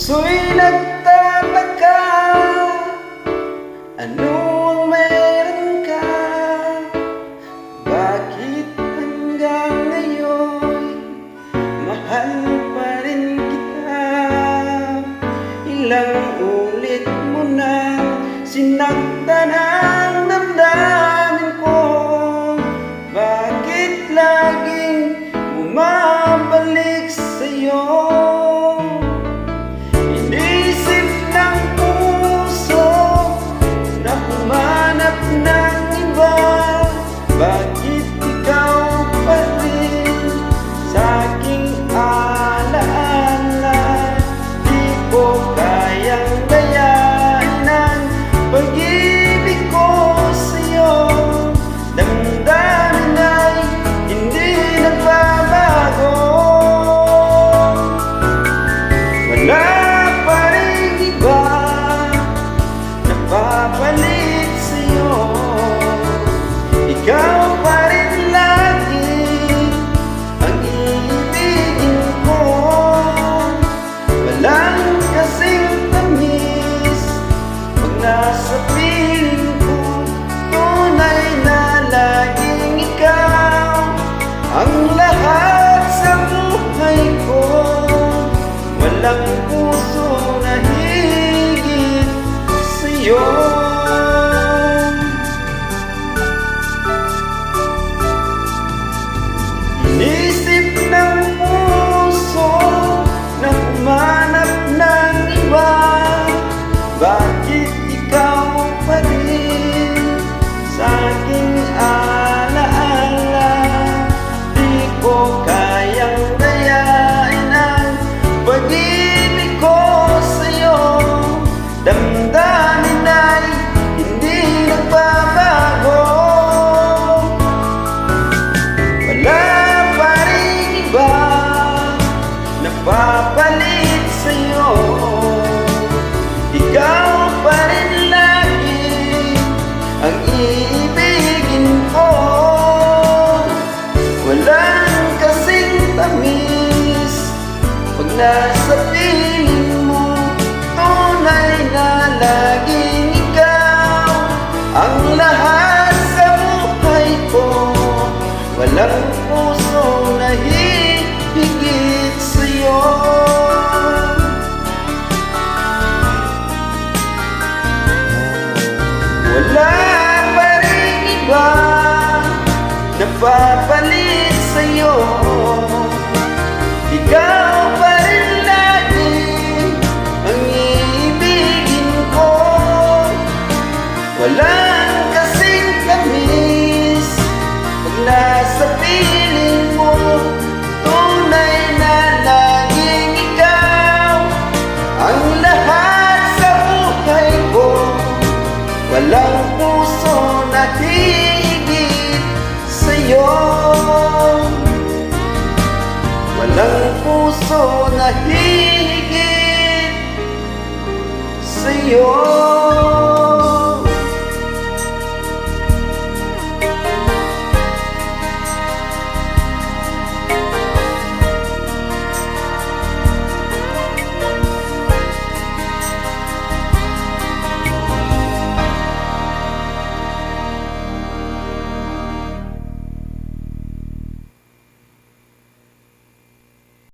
puso'y nagtataka, ano ang meron ka? Bakit hanggang ngayon mahal pa rin kita? Ilang ulit mo na sinaktan ang damdamin ko. Bakit laging bumabalik sa'yo? Inisip ng puso na humanap ng iba. Bakit ikaw pa rin sa'king alaala? Di ko kayang dayain ang pag-ibig ko sa'yo. Damdamin ay hindi nagbabago. Wala pa rin iba napapalit sa'yo. Ikaw pa rin lagi ang iibigin ko. Walang kasing tamis pag nasa piling ko. Tunay na laging ikaw ang lahat sa buhay ko. Walang puso na higit sa'yo. Inisip ng puso na humanap ng iba. Bakit ikaw pa rin sa'king alaala? Di ko kayang dayain ang pag-ibig ko sa'yo. Damdamin ay hindi nagbabago. Wala pa rin iba napapalit sa'yo. Ikaw pa rin lagi ang iibigin ko. Walang kasing tamis pag nasa piling mo. Tunay na laging ikaw ang lahat sa buhay ko. Walang puso na higit sa'yo. Wala pa rin iba napapalit sa'yo. Ikaw pa rin lagi ang iibigin ko. Walang kasing tamis pag nasa piling mo. Tunay na laging ikaw ang lahat sa buhay ko. Walang puso na higit sa'yo. Walang puso na higit sa'yo.